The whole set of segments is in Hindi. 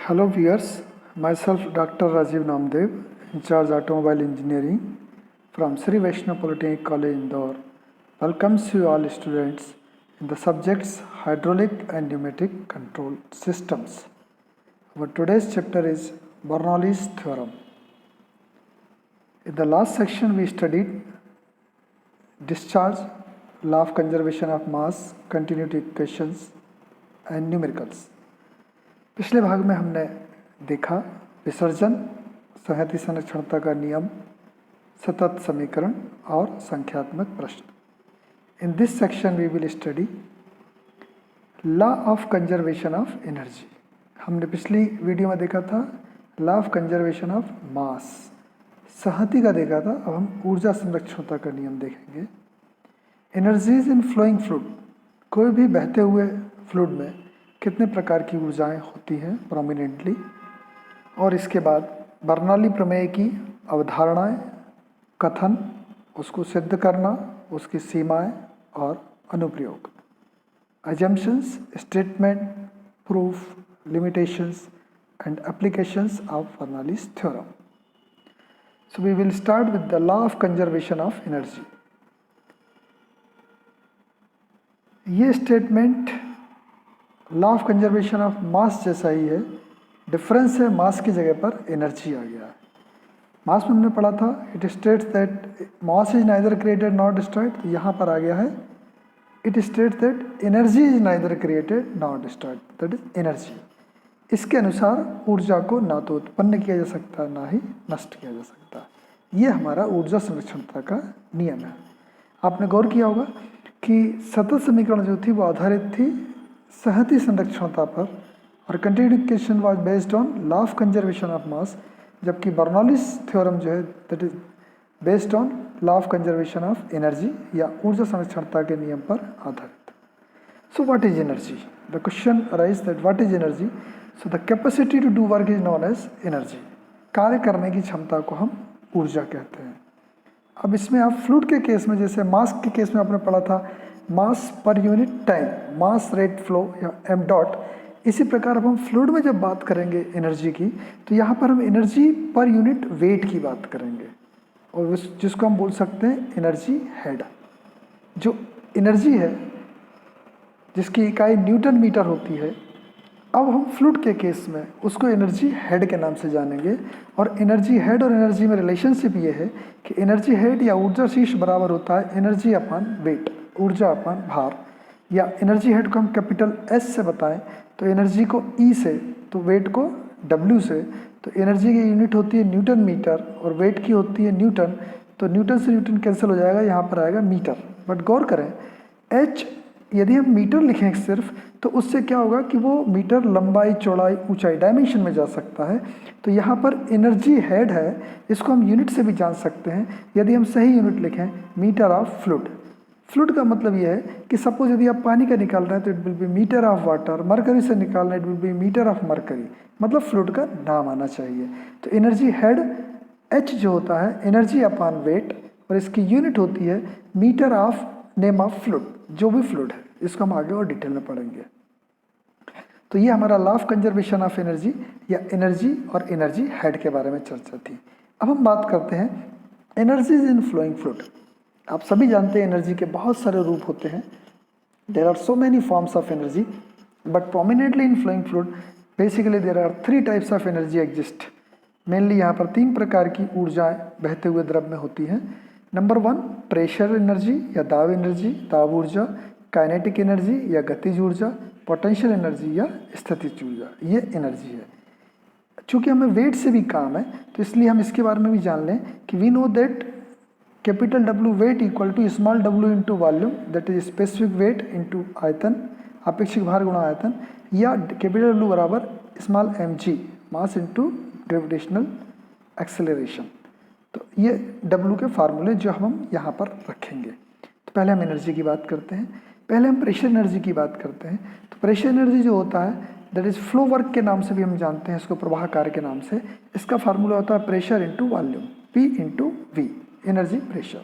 Hello viewers, myself Dr. Rajiv Namdev, in charge automobile engineering from Sri Vaishnav Polytechnic College Indore. Welcomes you all students in the subjects hydraulic and pneumatic control systems. Our today's chapter is Bernoulli's theorem. In the last section we studied discharge, law of conservation of mass, continuity equations and numericals. पिछले भाग में हमने देखा विसर्जन, संहति संरक्षणता का नियम, सतत समीकरण और संख्यात्मक प्रश्न. In this section we will study law of conservation of energy. हमने पिछली वीडियो में देखा था law of conservation of mass, संहति का देखा था. अब हम ऊर्जा संरक्षणता का नियम देखेंगे. एनर्जीज इन फ्लोइंग फ्लूइड, कोई भी बहते हुए फ्लूइड में कितने प्रकार की ऊर्जाएं होती हैं प्रोमिनेंटली. और इसके बाद बर्नौली प्रमेय की अवधारणाएं, कथन, उसको सिद्ध करना, उसकी सीमाएं और अनुप्रयोग. assumptions, statement, proof, limitations and applications of Bernoulli's theorem. So we will start with the law of conservation of energy. ये statement law of conservation of मास जैसा ही है. डिफरेंस है मास की जगह पर एनर्जी आ गया है. मास में हमने पढ़ा था it states that mass is neither created not destroyed. तो यहाँ पर आ गया है it states that energy is neither created not destroyed, that is energy. इसके अनुसार ऊर्जा को ना तो उत्पन्न किया जा सकता ना ही नष्ट किया जा सकता. ये हमारा ऊर्जा संरक्षणता का नियम है. आपने गौर किया होगा कि सतत समीकरण जो थी वो आधारित थी संहति संरक्षणता पर और continuity equation was based on law of conservation of mass, जबकि बर्नौलीज थ्योरम जो है that is based on law of conservation of energy या ऊर्जा संरक्षणता के नियम पर आधारित. So what is energy? The question arise that what is energy. So the capacity to do work is known as energy. कार्य करने की क्षमता को हम ऊर्जा कहते हैं. अब इसमें आप फ्लूइड के केस में, जैसे मास के केस में आपने पढ़ा था मास पर यूनिट टाइम, मास रेट फ्लो या एम डॉट. इसी प्रकार अब हम फ्लूइड में जब बात करेंगे एनर्जी की तो यहाँ पर हम एनर्जी पर यूनिट वेट की बात करेंगे और जिसको हम बोल सकते हैं एनर्जी हेड. जो एनर्जी है जिसकी इकाई न्यूटन मीटर होती है, अब हम फ्लूइड के केस में उसको एनर्जी हेड के नाम से जानेंगे. और एनर्जी हेड और एनर्जी में रिलेशनशिप ये है कि एनर्जी हेड या ऊर्जा शीर्ष बराबर होता है एनर्जी अपॉन वेट, ऊर्जा अपॉन भार. या एनर्जी हेड को हम कैपिटल एस से बताएं तो एनर्जी को ई से, तो वेट को डब्ल्यू से. तो एनर्जी की यूनिट होती है न्यूटन मीटर और वेट की होती है न्यूटन. तो न्यूटन से न्यूटन कैंसिल हो जाएगा, यहाँ पर आएगा मीटर. बट गौर करें एच यदि हम मीटर लिखें सिर्फ तो उससे क्या होगा कि वो मीटर लंबाई, चौड़ाई, ऊंचाई, डायमेंशन में जा सकता है. तो यहाँ पर एनर्जी हेड है, इसको हम यूनिट से भी जान सकते हैं. यदि हम सही यूनिट लिखें मीटर ऑफ फ्लूइड. फ्लूइड का मतलब यह है कि सपोज यदि आप पानी का निकाल रहे हैं तो it will be metre of water. Mercury से निकाल रहे हैं it will be metre of mercury. मतलब फ्लूइड का नाम आना चाहिए. तो एनर्जी हेड एच जो होता है एनर्जी अपॉन वेट और इसकी यूनिट होती है metre of name of fluid, जो भी फ्लूइड है. इसको हम आगे और डिटेल में पढ़ेंगे. तो ये हमारा law of conservation of energy या एनर्जी और एनर्जी हेड के बारे में चर्चा थी. अब हम बात करते हैं एनर्जीज इन फ्लोइंग फ्लूइड. आप सभी जानते हैं एनर्जी के बहुत सारे रूप होते हैं. There are so many forms of energy but prominently in flowing fluid basically there are 3 types of energy exist. Mainly यहाँ पर 3 प्रकार की ऊर्जाएं बहते हुए द्रव में होती हैं. नंबर 1 प्रेशर एनर्जी या दाब एनर्जी, दाब ऊर्जा. काइनेटिक एनर्जी या गतिज ऊर्जा. पोटेंशियल एनर्जी या स्थितिज ऊर्जा. ये एनर्जी है. चूँकि हमें वेट से भी काम है तो इसलिए हम इसके बारे में भी जान लें कि we know that capital W weight equal to small W into volume, that is specific weight into आयतन, अपेक्षिक भार गुणा आयतन. या कैपिटल डब्ल्यू बराबर small m g, mass into gravitational acceleration. तो ये डब्ल्यू के फार्मूले जो हम यहाँ पर रखेंगे. तो पहले हम एनर्जी की बात करते हैं. पहले हम प्रेशर एनर्जी की बात करते हैं. तो प्रेशर एनर्जी जो होता है दैट इज फ्लो वर्क के नाम से भी हम जानते हैं इसको, प्रवाह कार्य के नाम से. इसका फार्मूला होता है pressure into volume, p into v, energy pressure.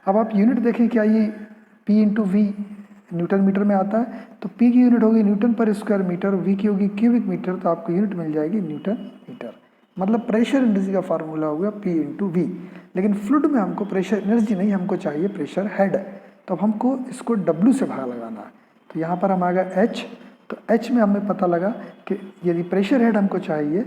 अब आप यूनिट देखें क्या ये p into v newton metre में आता है, तो P की यूनिट होगी न्यूटन पर स्क्वायर मीटर, V की होगी क्यूबिक मीटर, तो आपको यूनिट मिल जाएगी न्यूटन मीटर। मतलब प्रेशर एनर्जी का फार्मूला हो गया P इंटू वी। लेकिन फ्लूइड में हमको प्रेशर एनर्जी नहीं, हमको चाहिए प्रेशर हेड, तो अब हमको इसको W से भाग लगाना है। तो यहाँ पर हम आ गया H, तो H में हमें पता लगा कि यदि प्रेशर हेड हमको चाहिए,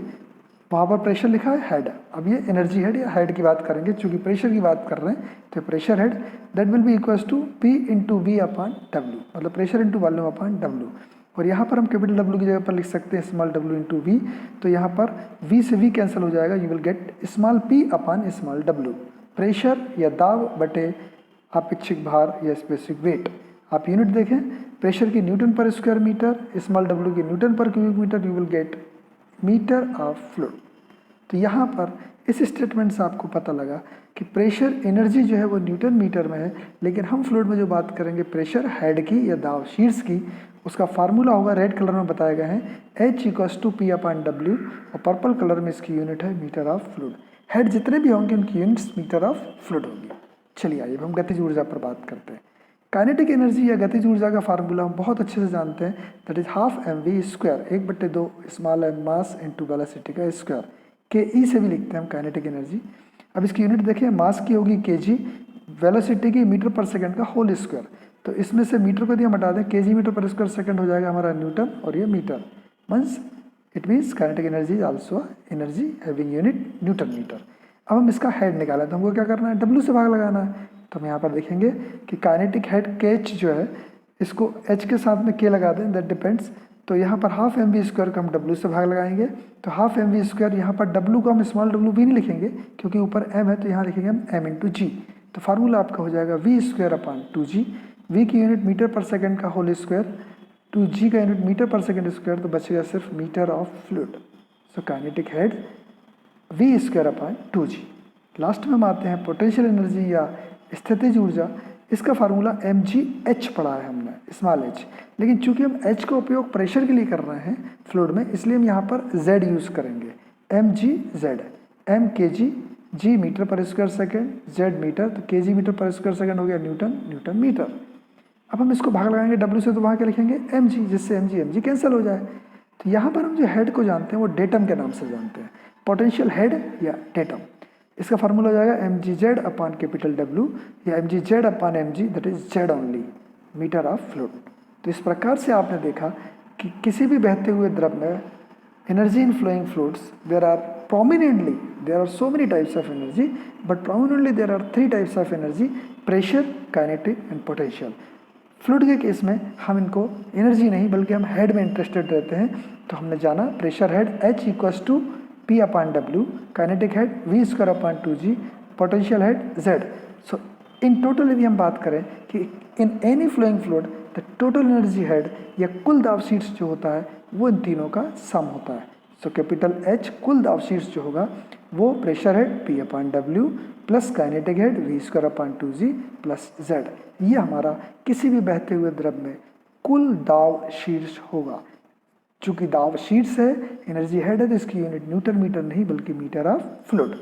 वहाँ पर प्रेशर लिखा है हेड, अब ये एनर्जी हेड या हेड की बात करेंगे, चूँकि प्रेशर की बात कर रहे हैं तो pressure head that will be equals to P into V upon W, मतलब pressure into volume upon W. और यहाँ पर हम कैपिटल W की जगह पर लिख सकते हैं स्मॉल w इंटू वी, तो यहाँ पर V से V कैंसिल हो जाएगा, you will get small p upon small w। Pressure या दाब बटे अपेक्षिक भार या स्पेसिफिक वेट। आप यूनिट देखें, प्रेशर की न्यूटन पर स्क्वायर मीटर, स्मॉल w की न्यूटन पर cubic metre, you will get metre of fluid. तो यहाँ पर इस स्टेटमेंट से आपको पता लगा कि प्रेशर एनर्जी जो है वो न्यूटन मीटर में है, लेकिन हम फ्लूइड में जो बात करेंगे प्रेशर हेड की या दाब शीर्ष की, उसका फार्मूला होगा रेड कलर में बताए गए हैं H equals to P upon W, और पर्पल कलर में इसकी यूनिट है मीटर ऑफ फ्लूइड। हेड जितने भी होंगे उनकी यूनिट्स मीटर ऑफ फ्लूइड होगी। चलिए आइए हम गतिज ऊर्जा पर बात करते हैं। काइनेटिक एनर्जी या गतिज ऊर्जा का फार्मूला हम बहुत अच्छे से जानते हैं, that is half mv square, 1/2 small m mass into velocity का स्क्वायर, के ई से भी लिखते हैं हम काइनेटिक एनर्जी। अब इसकी यूनिट देखिए, मास की होगी kg, वेलोसिटी की मीटर पर सेकंड का होल स्क्वायर, तो इसमें से मीटर को यदि हम हटा दें kg मीटर पर स्क्वायर सेकंड हो जाएगा हमारा न्यूटन, और ये metre means it means kinetic energy is also energy having unit newton metre. अब हम इसका हेड निकालें तो हमको क्या करना है, W से भाग लगाना है। तो हम यहाँ पर देखेंगे कि काइनेटिक हेड KH जो है, इसको H के साथ में K लगा दें, दैट डिपेंड्स। तो यहाँ पर हाफ mv स्क्वायर को हम W से भाग लगाएंगे, तो हाफ mv स्क्वायर, यहाँ पर W को हम स्मॉल w भी नहीं लिखेंगे क्योंकि ऊपर m है, तो यहाँ लिखेंगे हम m इंटू जी। तो फार्मूला आपका हो जाएगा V square upon 2g, V की यूनिट मीटर पर सेकेंड का होल स्क्वायर, 2g का यूनिट मीटर पर सेकेंड स्क्वायर, तो बचेगा सिर्फ metre of fluid. So kinetic head V square upon 2g। Last में हम आते हैं पोटेंशियल एनर्जी या स्थितिज ऊर्जा। इसका फार्मूला mgh पढ़ा है हमने, स्मॉल h, लेकिन चूंकि हम h का उपयोग प्रेशर के लिए कर रहे हैं फ्लूइड में, इसलिए हम यहाँ पर z यूज़ करेंगे, mgz, m kg, g metre पर स्क्वायर सेकेंड, z मीटर, तो kg मीटर पर स्क्वायर सेकेंड हो गया न्यूटन, न्यूटन मीटर। अब हम इसको भाग लगाएंगे W से, तो वहाँ क्या लिखेंगे mg, जिससे mg कैंसिल हो जाए। तो यहाँ पर हम जो हेड को जानते हैं वो डेटम के नाम से जानते हैं, पोटेंशियल हेड या डेटम। इसका फार्मूला हो जाएगा mgz अपॉन कैपिटल W या mgz upon mg, that is z only, metre of fluid. तो इस प्रकार से आपने देखा कि किसी भी बहते हुए द्रव में energy in flowing fluids, there are so many types of energy, but prominently there are 3 types of energy, pressure, kinetic and potential. Fluid के केस में हम इनको एनर्जी नहीं बल्कि हम हेड में इंटरेस्टेड रहते हैं, तो हमने जाना pressure head H equals to P upon W, kinetic head V square upon 2g, potential head Z। So in total यदि हम बात करें कि in any flowing fluid the total energy head या कुल दाब शीर्ष जो होता है वो इन तीनों का सम होता है। सो कैपिटल H कुल दाब शीर्ष जो होगा वो pressure head P upon W plus kinetic head V square upon 2g plus Z, ये हमारा किसी भी बहते हुए द्रव में कुल दाब शीर्ष होगा। चूंकि दाब शीर्ष है, एनर्जी हेड है, तो इसकी यूनिट न्यूटन मीटर नहीं बल्कि मीटर ऑफ फ्लूइड।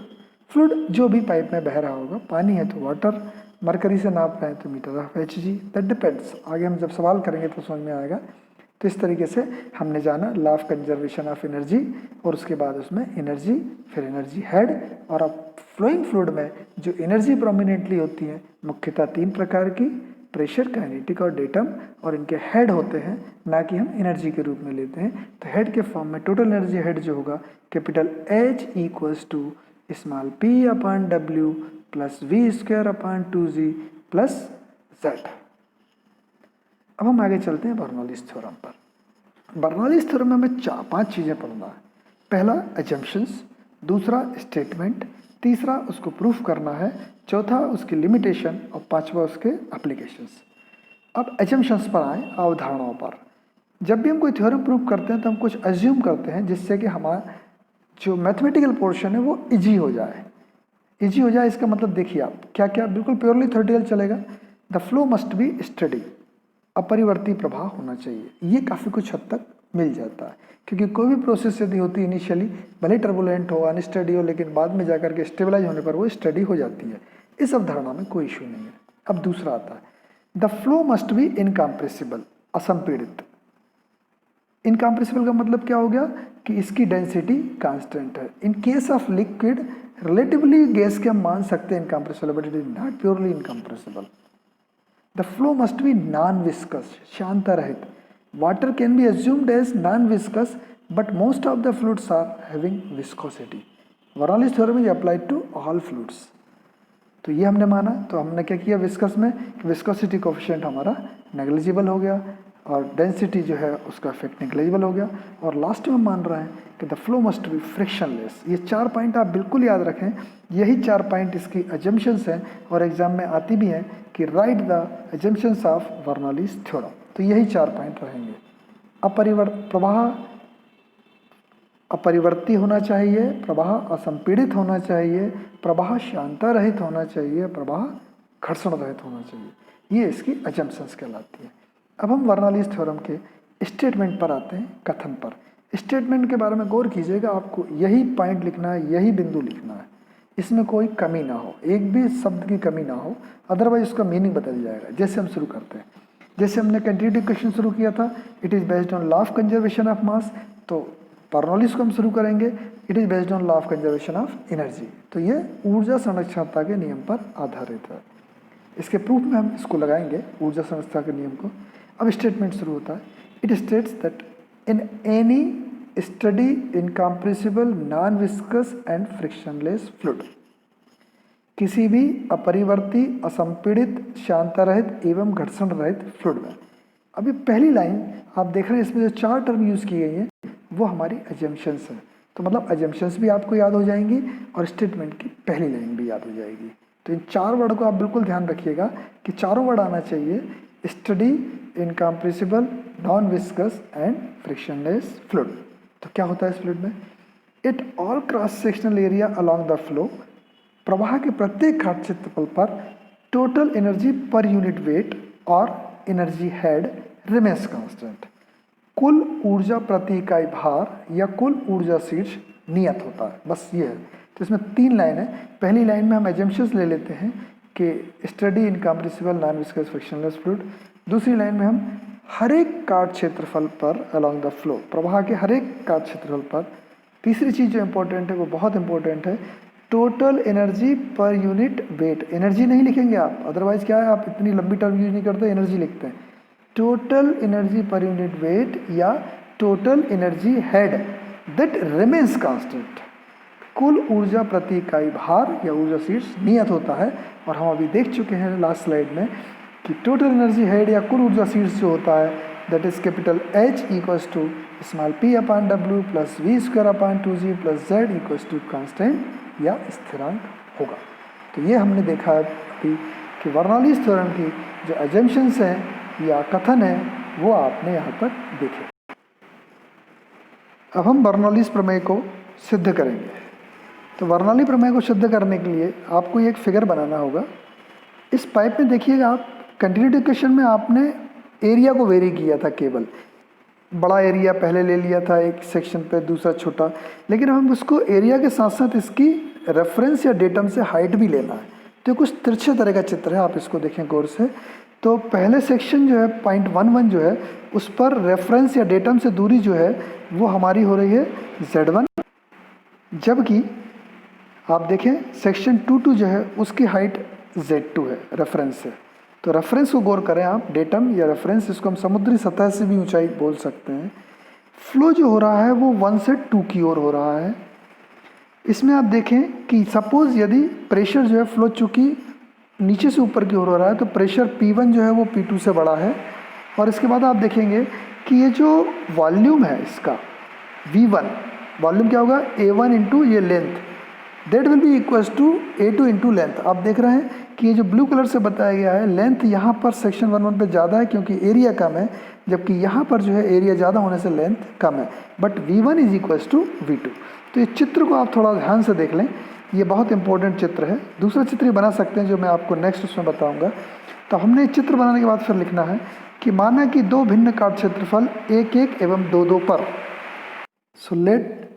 फ्लूइड जो भी पाइप में बह रहा होगा, पानी है तो वाटर, मरकरी से नाप रहे हैं तो metre of Hg, that depends. आगे हम जब सवाल करेंगे तो समझ में आएगा। तो इस तरीके से हमने जाना law of conservation of energy, और उसके बाद उसमें एनर्जी, फिर एनर्जी हेड। और अब फ्लोइंग फ्लूइड में जो एनर्जी प्रोमिनेंटली होती है मुख्यतः 3 प्रकार की, प्रेशर, काइनेटिक और डेटम, और इनके हेड होते हैं, ना कि हम एनर्जी के रूप में लेते हैं। तो हेड के फॉर्म में टोटल एनर्जी हेड जो होगा capital H equals to small p upon W plus V square upon 2g plus Z। अब हम आगे चलते हैं बर्नौलीज थ्योरम पर। बर्नौलीज थ्योरम में हमें 5 चीज़ें पढ़ना है। पहला एजम्पशंस, दूसरा स्टेटमेंट, तीसरा उसको प्रूफ करना है, चौथा उसकी लिमिटेशन, और 5वां उसके एप्लीकेशंस। अब एजम्पशंस पर आए, अवधारणाओं पर। जब भी हम कोई थ्योरम प्रूफ करते हैं तो हम कुछ अज्यूम करते हैं जिससे कि हमारा जो मैथमेटिकल पोर्शन है वो इजी हो जाए। इजी हो जाए इसका मतलब देखिए आप क्या क्या, बिल्कुल प्योरली थ्योरेटिकल चलेगा। The flow must be steady, अपरिवर्ती प्रवाह होना चाहिए, ये काफ़ी कुछ हद तक मिल जाता है। क्योंकि कोई भी प्रोसेस यदि होती है इनिशियली, भले टर्बुलेंट हो, अनस्टडी हो, लेकिन बाद में जाकर के स्टेबलाइज होने पर वो स्टडी हो जाती है। इस अवधारणा में कोई इशू नहीं है। अब दूसरा आता है the flow must be incompressible, असंपीड़ित। इनकम्प्रेसिबल का मतलब क्या हो गया कि इसकी डेंसिटी कांस्टेंट है। In case of liquid relatively gas के हम मान सकते हैं incompressible, but it is not purely incompressible. The flow must be non viscous, शांत रहित। Water can be assumed as non viscous but most of the fluids are having viscosity. Bernoulli's theorem is applied to all fluids. तो ये हमने माना, तो हमने क्या किया विस्कस में कि विस्कोसिटी कोफिशिएंट हमारा नेग्लिजिबल हो गया और डेंसिटी जो है उसका इफेक्ट नेग्लिजिबल हो गया। और लास्ट में हम मान रहे हैं कि the flow must B frictionless. ये 4 पॉइंट आप बिल्कुल याद रखें, यही 4 पॉइंट इसकी अजम्पशंस हैं और एग्जाम में आती भी हैं कि right the assumptions of Bernoulli's theorem. तो यही 4 पॉइंट रहेंगे। प्रवाह अपरिवर्ती होना चाहिए, प्रवाह असंपीड़ित होना चाहिए, प्रवाह शांता रहित होना चाहिए, प्रवाह घर्षण रहित होना चाहिए। ये इसकी अजम्पशंस कहलाती है। अब हम बर्नौलीज थ्योरम के स्टेटमेंट पर आते हैं, कथन पर। स्टेटमेंट के बारे में गौर कीजिएगा, आपको यही पॉइंट लिखना है, यही बिंदु लिखना है, इसमें कोई कमी ना हो, एक भी शब्द की कमी ना हो, अदरवाइज उसका मीनिंग बदल जाएगा। जैसे हम शुरू करते हैं, जैसे हमने कंटिन्यूटी क्वेश्चन शुरू किया था, it is based on law of conservation of मास, तो बर्नौलीज को हम शुरू करेंगे, it is based on law of conservation of energy. तो ये ऊर्जा संरक्षणता के नियम पर आधारित है। इसके प्रूफ में हम इसको लगाएंगे, ऊर्जा संरक्षणता के नियम को। अब स्टेटमेंट शुरू होता है। It states that in any study incompressible non viscous and frictionless fluid, किसी भी अपरिवर्ती, असंपीड़ित, शांता रहित एवं घर्षण रहित फ्लूइड में। अभी पहली लाइन आप देख रहे हैं, इसमें जो 4 टर्म यूज़ की गई हैं वो हमारी अजम्पशंस हैं। तो मतलब अजम्पशंस भी आपको याद हो जाएंगी और स्टेटमेंट की पहली लाइन भी याद हो जाएगी। तो इन 4 वर्ड को आप बिल्कुल ध्यान रखिएगा कि चारों वर्ड आना चाहिए, study, incompressible, non viscous and frictionless fluid. तो क्या होता है इस फ्लूइड में? It all cross sectional area along the flow, प्रवाह के प्रत्येक घाट क्षेत्रफल पर total energy per unit wait और एनर्जी हेड रिमेन्स कांस्टेंट। कुल ऊर्जा प्रति इकाई भार या कुल ऊर्जा शीर्ष नियत होता है। बस ये है। तो इसमें 3 लाइन है। पहली लाइन में हम एजम्पशंस ले लेते हैं कि study incompressible non viscous frictionless fluid. दूसरी लाइन में हम हर एक काट क्षेत्रफल पर अलोंग द फ्लो, प्रवाह के हर एक काट क्षेत्रफल पर। तीसरी चीज़ जो इम्पोर्टेंट है वो बहुत इंपॉर्टेंट है, total energy per unit wait. Energy नहीं लिखेंगे आप, अदरवाइज क्या है, आप इतनी लंबी टर्म यूज नहीं करते, एनर्जी लिखते हैं। Total energy per unit weight या total energy head that remains constant. कुल ऊर्जा प्रति इकाई भार या ऊर्जा शीर्ष नियत होता है। और हम अभी देख चुके हैं लास्ट स्लाइड में कि टोटल एनर्जी हेड या कुल ऊर्जा शीर्ष जो होता है that is capital H equals to small p upon W plus V square upon 2G plus Z equals to constant या स्थिरांक होगा। तो ये हमने देखा है अभी कि बर्नौलीज थ्योरम की जो अजम्पशंस हैं या कथन है वो आपने यहाँ तक देखे। अब हम बर्नौलीज प्रमेय को सिद्ध करेंगे। तो बर्नौली प्रमेय को सिद्ध करने के लिए आपको एक फिगर बनाना होगा। इस पाइप में देखिएगा आप, कंटिन्यूटी इक्वेशन में आपने एरिया को वेरी किया था, केवल बड़ा एरिया पहले ले लिया था एक सेक्शन पे, दूसरा छोटा, लेकिन हम उसको एरिया के साथ साथ इसकी रेफरेंस या डेटम से हाइट भी लेना है। तो कुछ तिरछे तरह का चित्र है, आप इसको देखें गौर से। तो पहले सेक्शन जो है 0.11 जो है उस पर रेफरेंस या डेटम से दूरी जो है वो हमारी हो रही है Z1, जबकि आप देखें सेक्शन 2.2 जो है उसकी हाइट Z2 है रेफरेंस से। तो रेफरेंस को गौर करें आप, डेटम या रेफरेंस, इसको हम समुद्री सतह से भी ऊंचाई बोल सकते हैं। फ्लो जो हो रहा है वो 1 से 2 की ओर हो रहा है। इसमें आप देखें कि सपोज यदि प्रेशर जो है फ्लो चूँकि नीचे से ऊपर की ओर हो रहा है तो प्रेशर P1 जो है वो P2 से बड़ा है। और इसके बाद आप देखेंगे कि ये जो वॉल्यूम है इसका V1, वॉल्यूम क्या होगा A1 इंटू ये length, that will be equals to A2 into length. आप देख रहे हैं कि ये जो ब्लू कलर से बताया गया है, लेंथ यहाँ पर सेक्शन 1.1 पे ज़्यादा है क्योंकि एरिया कम है, जबकि यहाँ पर जो है एरिया ज़्यादा होने से लेंथ कम है, but V1 is equals to V2। तो ये चित्र को आप थोड़ा ध्यान से देख लें, ये बहुत इंपॉर्टेंट चित्र है। दूसरा चित्र बना सकते हैं जो मैं आपको नेक्स्ट उसमें बताऊँगा। तो हमने चित्र बनाने के बाद फिर लिखना है कि माना कि 2 भिन्न काट क्षेत्रफल 1-1 एवं 2-2 पर, so let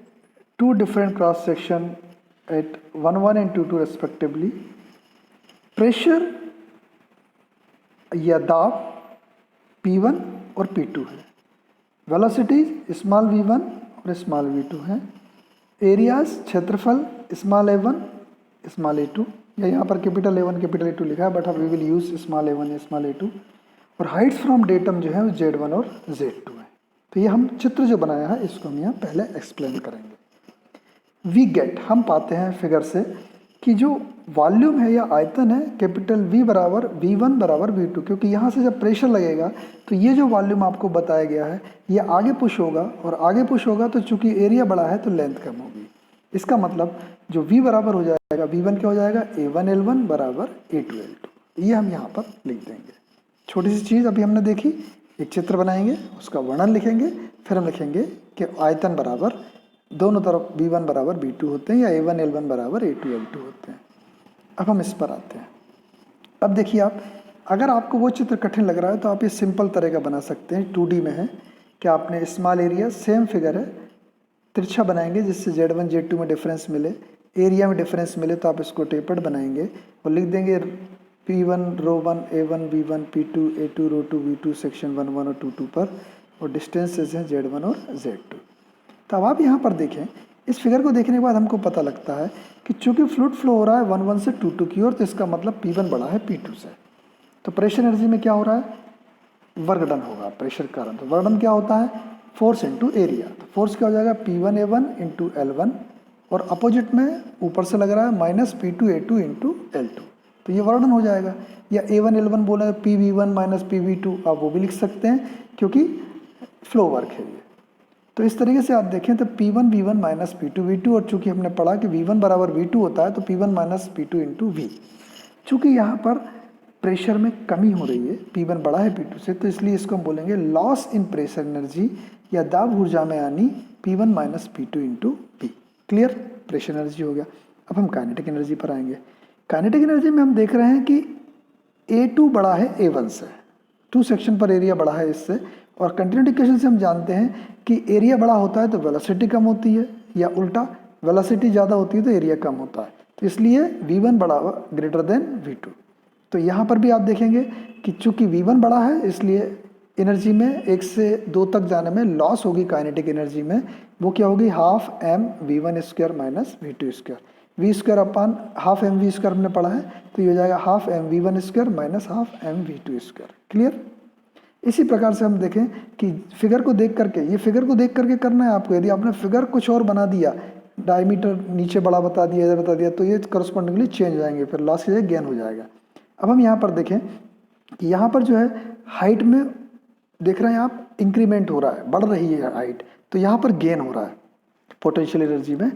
2 different cross section at 1-1 and 2-2 respectively, pressure या दाब P1 और P2 है, वेलोसिटीज स्मॉल v1 और स्मॉल v2 है, एरियाज क्षेत्रफल स्मॉल a1 स्मॉल a2, या यहाँ पर कैपिटल A1 कैपिटल A2 लिखा है but we will use small a1 small a2, और हाइट्स फ्रॉम डेटम जो है वो Z1 और Z2 है। तो ये हम चित्र जो बनाया है इसको हम यहाँ पहले एक्सप्लेन करेंगे। वी गेट, हम पाते हैं फिगर से कि जो वॉल्यूम है या आयतन है कैपिटल V बराबर V1 बराबर V2, क्योंकि यहाँ से जब प्रेशर लगेगा तो ये जो वॉल्यूम आपको बताया गया है ये आगे पुश होगा, और आगे पुश होगा तो चूंकि एरिया बड़ा है तो लेंथ कम होगी। इसका मतलब जो V बराबर हो जाएगा V1 क्या हो जाएगा A1L1 बराबर A2L2, ये हम यहाँ पर लिख देंगे। छोटी सी चीज़ अभी हमने देखी, एक चित्र बनाएंगे उसका वर्णन लिखेंगे, फिर हम लिखेंगे कि आयतन बराबर दोनों तरफ V1 बराबर V2 होते हैं या A1L1 बराबर A2L2 होते हैं। अब हम इस पर आते हैं। अब देखिए आप, अगर आपको वो चित्र कठिन लग रहा है तो आप ये सिंपल तरह का बना सकते हैं, 2D में है कि आपने स्मॉल एरिया सेम फिगर है, तिरछा बनाएंगे जिससे Z1 Z2 में डिफरेंस मिले, एरिया में डिफरेंस मिले तो आप इसको टेपर्ड बनाएंगे और लिख देंगे P1 रो 1 A1 B1 P2 A2 रो 2 V2 सेक्शन 1 1 और 2 2 पर, और डिस्टेंसेज हैं Z1 और Z2। तो अब आप यहाँ पर देखें, इस फिगर को देखने के बाद हमको पता लगता है कि चूंकि फ्लूइड फ्लो हो रहा है 1 1 से 2 2 की ओर, तो इसका मतलब P1 बड़ा है P2 से। तो प्रेशर एनर्जी में क्या हो रहा है, वर्क डन होगा प्रेशर के कारण। तो वर्क डन क्या होता है, फोर्स इंटू एरिया। तो फोर्स क्या हो जाएगा P1A1 इंटू L1, और अपोजिट में ऊपर से लग रहा है माइनस P2A2 इंटू L2, तो ये वर्क डन हो जाएगा। या A1L1 बोले PV1 माइनस PV2, आप वो भी लिख सकते हैं क्योंकि फ्लो वर्क है ये। तो इस तरीके से आप देखें तो P1 V1 minus P2 V2, और चूंकि हमने पढ़ा कि V1 बराबर V2 होता है तो P1 minus P2 into V। चूँकि यहाँ पर प्रेशर में कमी हो रही है, P1 बड़ा है P2 से, तो इसलिए इसको हम बोलेंगे लॉस इन प्रेशर एनर्जी या दाब ऊर्जा में आनी P1 minus P2 into V। Clear, pressure energy हो गया। अब हम काइनेटिक एनर्जी पर आएंगे। काइनेटिक एनर्जी में हम देख रहे हैं कि A2 बड़ा है A1 से, 2 सेक्शन पर एरिया बड़ा है इससे, और कंटिन्यूटी इक्वेशन से हम जानते हैं कि एरिया बड़ा होता है तो वेलोसिटी कम होती है, या उल्टा वेलोसिटी ज़्यादा होती है तो एरिया कम होता है। तो इसलिए V1 बड़ा ग्रेटर देन V2। तो यहाँ पर भी आप देखेंगे कि चूंकि V1 बड़ा है इसलिए एनर्जी में 1 से 2 तक जाने में लॉस होगी काइनेटिक एनर्जी में, वो क्या होगी half m V1 square minus V2 square, V square अपान हाफ m V स्क्वायर हमने पढ़ा है, तो ये हो जाएगा half m V1 square minus half m V2 square. Clear. इसी प्रकार से हम देखें कि फिगर को देख करके, ये फिगर को देख करके करना है आपको। यदि आपने फिगर कुछ और बना दिया, डायमीटर नीचे बड़ा बता दिया, इधर बता दिया, तो ये करस्पॉन्डिंगली चेंज हो जाएंगे, फिर लॉस की जगह गेन हो जाएगा। अब हम यहाँ पर देखें कि यहाँ पर जो है हाइट में देख रहे हैं आप इंक्रीमेंट हो रहा है, बढ़ रही है हाइट, तो यहाँ पर गेन हो रहा है पोटेंशियल एनर्जी में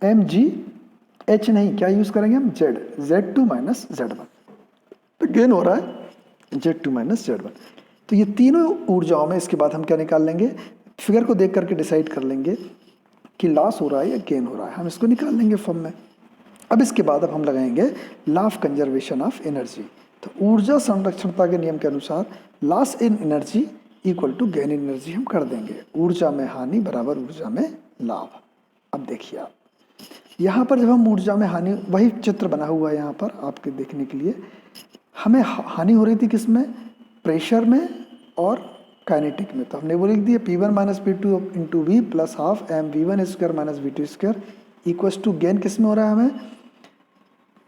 mgh नहीं, क्या यूज़ करेंगे हम Z2 माइनस Z1, तो गेन हो रहा है Z2 माइनस Z1। तो ये तीनों ऊर्जाओं में इसके बाद हम क्या निकाल लेंगे, फिगर को देख करके डिसाइड कर लेंगे कि लॉस हो रहा है या गेन हो रहा है, हम इसको निकाल लेंगे फॉर्म में। अब इसके बाद अब हम लगाएंगे law of conservation of energy. तो ऊर्जा संरक्षणता के नियम के अनुसार loss in energy equal to gain in energy हम कर देंगे, ऊर्जा में हानि बराबर ऊर्जा में लाभ। अब देखिए आप यहाँ पर जब हम ऊर्जा में हानि, वही चित्र बना हुआ है यहाँ पर आपके देखने के लिए, हमें हानि हो रही थी किसमें, प्रेशर में और काइनेटिक में। तो हमने वो लिख दिया P1 minus P2 into V plus half m V1 square minus V2 square equals to gain किस में हो रहा है हमें,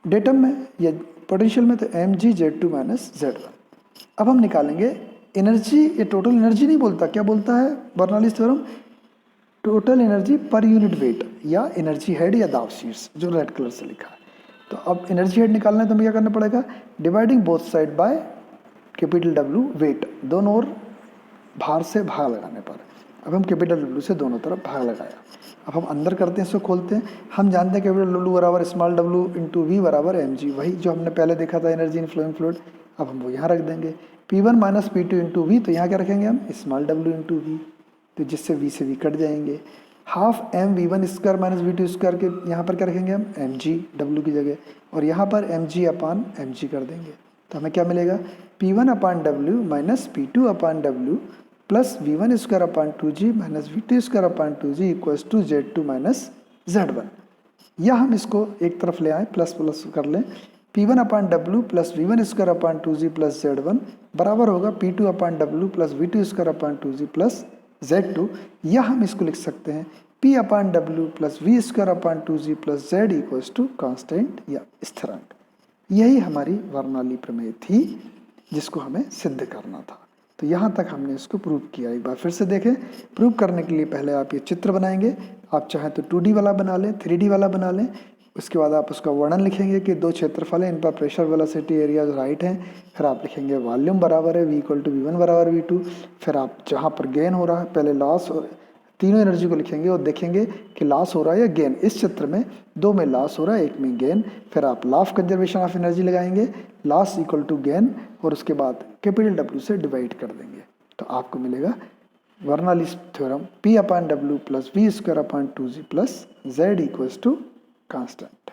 डेटम में या पोटेंशियल में, तो mg Z2 माइनस Z1। अब हम निकालेंगे एनर्जी, ये टोटल एनर्जी नहीं बोलता, क्या बोलता है Bernoulli's theorem, total energy per unit weight या एनर्जी हेड या दाब शीर्ष, जो रेड कलर से लिखा है। तो अब एनर्जी हेड निकालना है तो हमें क्या करना पड़ेगा, dividing both side by capital W weight, दोनों ओर भार से भाग लगाने पर। अब हम कैपिटल W से दोनों तरफ भाग लगाया। अब हम अंदर करते हैं, इसको खोलते हैं। हम जानते हैं कैपिटल W बराबर स्मॉल w इंटू V बराबर mg, वही जो हमने पहले देखा था एनर्जी इन फ्लोइंग फ्लूइड। अब हम वो यहाँ रख देंगे P1 minus P2 into V, तो यहाँ क्या रखेंगे हम स्मॉल w इंटू V, तो जिससे V से V कट जाएंगे। Half m V1 square minus V2 square के यहाँ पर क्या रखेंगे हम mg W की जगह, और यहाँ पर mg अपान mg कर देंगे। तो हमें क्या मिलेगा, P1 upon W minus P2 upon W plus V1 square upon 2g minus V2 square upon 2g equals to Z2 minus Z1। या हम इसको एक तरफ ले आए, प्लस प्लस कर लें, P1 upon W plus V1 square upon 2G plus Z1 बराबर होगा P2 upon W plus V2 square upon 2G plus Z2, या हम इसको लिख सकते हैं P upon W plus V square upon 2G plus Z equals to constant या स्थिरांक। यही हमारी वर्णाली प्रमेय थी जिसको हमें सिद्ध करना था। तो यहाँ तक हमने इसको प्रूव किया। एक बार फिर से देखें, प्रूव करने के लिए पहले आप ये चित्र बनाएंगे। आप चाहें तो 2D वाला बना लें, 3D वाला बना लें। उसके बाद आप उसका वर्णन लिखेंगे कि दो क्षेत्रफल हैं, इन पर प्रेशर, वेलोसिटी, एरिया राइट हैं। फिर आप लिखेंगे वॉल्यूम बराबर है V इक्वल टू V1 बराबर V2। फिर आप जहाँ पर गेन हो रहा है, पहले लॉस, तीनों एनर्जी को लिखेंगे और देखेंगे कि लॉस हो रहा है या गेन। इस चित्र में दो में लॉस हो रहा है, एक में गेन। फिर आप law of conservation of energy लगाएंगे, लॉस इक्वल टू गेन, और उसके बाद कैपिटल W से डिवाइड कर देंगे। तो आपको मिलेगा Bernoulli's theorem P upon W plus V square upon 2G plus Z equals to constant.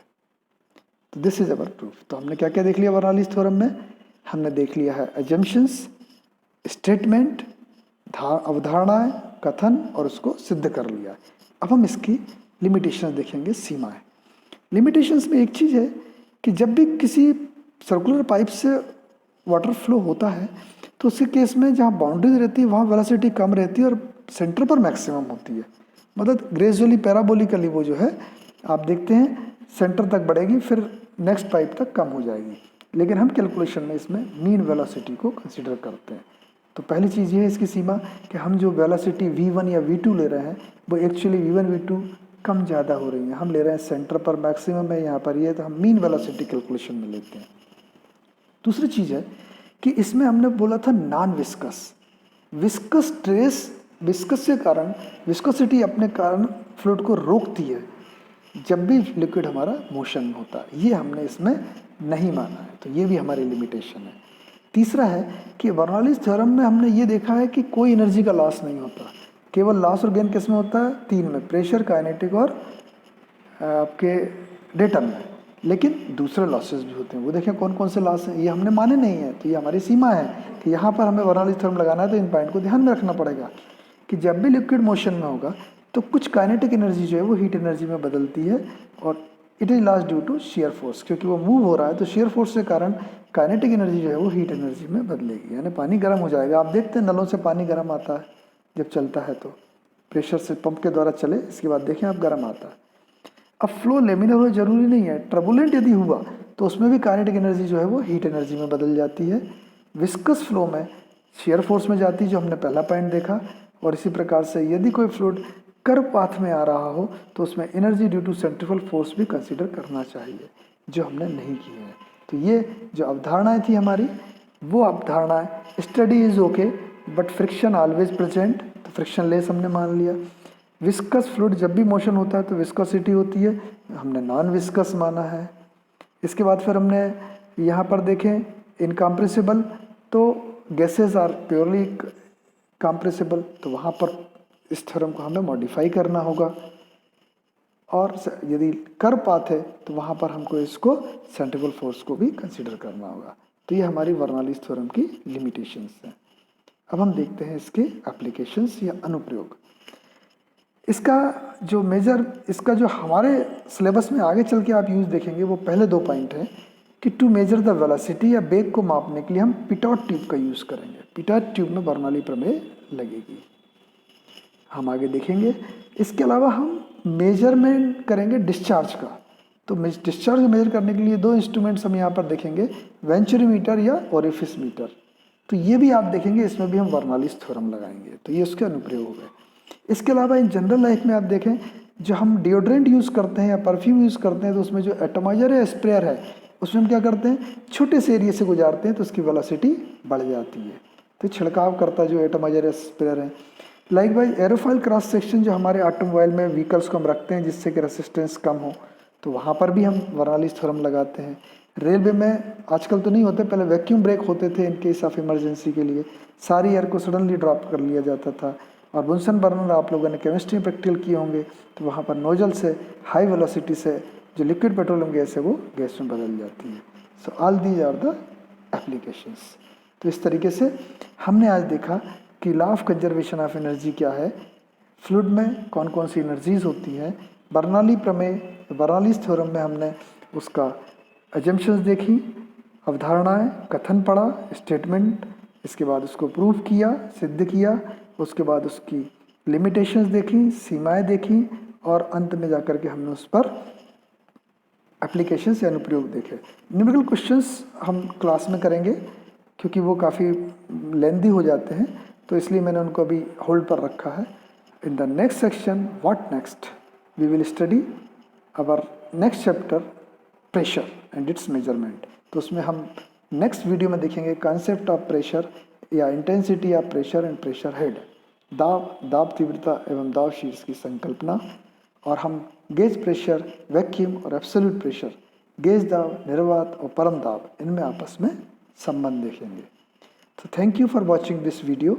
तो दिस इज अवर प्रूफ। तो हमने क्या क्या देख लिया वर्नालीज थ्योरम में? हमने देख लिया है अजम्पशंस, स्टेटमेंट, अवधारणाएं, कथन, और उसको सिद्ध कर लिया। अब हम इसकी लिमिटेशंस देखेंगे, सीमाएं। लिमिटेशंस में एक चीज़ है कि जब भी किसी सर्कुलर पाइप से वाटर फ्लो होता है तो उसके केस में जहाँ बाउंड्रीज रहती है वहाँ वेलोसिटी कम रहती है और सेंटर पर मैक्सिमम होती है। मतलब ग्रेजुअली पैराबोलिकली वो जो है आप देखते हैं सेंटर तक बढ़ेगी, फिर नेक्स्ट पाइप तक कम हो जाएगी। लेकिन हम कैलकुलेशन में इसमें मीन वेलोसिटी को कंसिडर करते हैं। तो पहली चीज़ ये है इसकी सीमा कि हम जो वेलोसिटी V1 या V2 ले रहे हैं वो एक्चुअली V1 V2 कम ज़्यादा हो रही है। हम ले रहे हैं सेंटर पर मैक्सिमम है, यहाँ पर ये, तो हम मीन वेलोसिटी कैलकुलेशन में लेते हैं। दूसरी चीज़ है कि इसमें हमने बोला था non viscous. Viscous trace, viscous के कारण विस्कोसिटी अपने कारण फ्लूइड को रोकती है जब भी लिक्विड हमारा मोशन में होता है। ये हमने इसमें नहीं माना है, तो ये भी हमारी लिमिटेशन है। तीसरा है कि वर्नालीज थ्योरम में हमने ये देखा है कि कोई एनर्जी का लॉस नहीं होता, केवल लॉस और गेन किस में होता है? तीन में, प्रेशर, काइनेटिक और आपके डेटम में। लेकिन दूसरे लॉसेस भी होते हैं, वो देखें कौन कौन से लॉस हैं, ये हमने माने नहीं है। तो ये हमारी सीमा है कि यहाँ पर हमें वर्नालीज थ्योरम लगाना है, तो इन पॉइंट को ध्यान में रखना पड़ेगा कि जब भी लिक्विड मोशन में होगा तो कुछ काइनेटिक एनर्जी जो है वो हीट एनर्जी में बदलती है, और it is lost due to shear force. क्योंकि वो मूव हो रहा है तो शेयर फोर्स के कारण काइनेटिक एनर्जी जो है वो हीट एनर्जी में बदलेगी, यानी पानी गर्म हो जाएगा। आप देखते हैं नलों से पानी गर्म आता है जब चलता है, तो प्रेशर से पंप के द्वारा चले, इसके बाद देखें आप गर्म आता है। अब फ्लो लेमिनर हो जरूरी नहीं है, ट्रबुलेंट यदि हुआ तो उसमें भी काइनेटिक एनर्जी जो है वो हीट एनर्जी में बदल जाती है। विस्कस फ्लो में शेयर फोर्स में जाती है, जो हमने पहला पॉइंट देखा। और इसी प्रकार से यदि कोई फ्लूइड कर्व पाथ में आ रहा हो तो उसमें energy due to centrifugal force भी कंसीडर करना चाहिए, जो हमने नहीं की है। तो ये जो अवधारणाएं थी हमारी, वो अवधारणाएं study is okay but friction always present, तो फ्रिक्शन लेस हमने मान लिया। विस्कस फ्लूइड जब भी मोशन होता है तो विस्कोसिटी होती है, हमने नॉन विस्कस माना है। इसके बाद फिर हमने यहाँ पर देखें इनकम्प्रेसिबल, तो गैसेज आर प्योरली कंप्रेसिबल, तो वहाँ पर इस थ्योरम को हमें मॉडिफाई करना होगा। और यदि कर्व पाथ है तो वहाँ पर हमको इसको सेंट्रीफ्यूगल फोर्स को भी कंसीडर करना होगा। तो ये हमारी वर्नालीज थ्योरम की लिमिटेशंस हैं। अब हम देखते हैं इसके एप्लीकेशंस या अनुप्रयोग। इसका जो हमारे सिलेबस में आगे चल के आप यूज़ देखेंगे वो पहले दो पॉइंट हैं कि टू मेजर द वेलोसिटी या वेग को मापने के लिए हम पिटॉट ट्यूब का यूज़ करेंगे। पिटॉट ट्यूब में बर्नौली प्रमेय लगेगी, हम आगे देखेंगे। इसके अलावा हम मेजरमेंट करेंगे डिस्चार्ज का। तो डिस्चार्ज मेजर करने के लिए दो इंस्ट्रूमेंट्स हम यहाँ पर देखेंगे, वेंचुरीमीटर या ओरिफिस मीटर। तो ये भी आप देखेंगे, इसमें भी हम वर्नालीज थ्योरम लगाएंगे। तो ये उसके अनुप्रयोग हो गए। इसके अलावा इन जनरल लाइफ में आप देखें, जो हम डिओड्रेंट यूज़ करते हैं या परफ्यूम यूज़ करते हैं, तो उसमें जो एटमाइजर या स्प्रेयर है उसमें हम क्या करते हैं, छोटे से एरिया से गुजारते हैं तो उसकी वेलोसिटी बढ़ जाती है। तो छिड़काव करता जो एटमाइजर या स्प्रेयर है। Like wise aerofoil cross section जो हमारे ऑटोमोबाइल में व्हीकल्स को हम रखते हैं जिससे कि रेसिस्टेंस कम हो, तो वहाँ पर भी हम वर्नालीज थ्योरम लगाते हैं। रेलवे में आजकल तो नहीं होते, पहले वैक्यूम ब्रेक होते थे इन केस ऑफ इमरजेंसी के लिए, सारी एयर को सडनली ड्रॉप कर लिया जाता था। और बुंसन बर्नर आप लोगों ने केमिस्ट्री में प्रैक्टिकल किए होंगे, तो वहाँ पर नोजल से हाई वेलोसिटी से जो लिक्विड पेट्रोलियम गैस है वो गैस में बदल जाती है। So all these are the applications. तो इस तरीके से हमने आज देखा कि law of conservation of energy क्या है, फ्लूइड में कौन कौन सी एनर्जीज होती हैं। बर्नौली प्रमेय, बर्नौलीज थ्योरम में हमने उसका एजम्पशंस देखी, अवधारणाएं, कथन पढ़ा, स्टेटमेंट, इसके बाद उसको प्रूव किया, सिद्ध किया, उसके बाद उसकी लिमिटेशंस देखी, सीमाएं देखी, और अंत में जाकर के हमने उस पर एप्लीकेशंस या अनुप्रयोग देखे। न्यूमेरिकल क्वेश्चंस हम क्लास में करेंगे क्योंकि वो काफ़ी लेंदी हो जाते हैं, तो इसलिए मैंने उनको अभी होल्ड पर रखा है। In the next section, what next, we will study our next chapter, pressure and its measurement. तो उसमें हम नेक्स्ट वीडियो में देखेंगे कॉन्सेप्ट ऑफ प्रेशर या intensity of pressure and pressure head, दाब, दाब तीव्रता एवं दाब शीर्ष की संकल्पना, और हम गेज प्रेशर, वैक्यूम और एब्सोल्यूट प्रेशर, गेज दाब, निर्वात और परम दाब, इनमें आपस में संबंध देखेंगे। तो thank you for watching this video.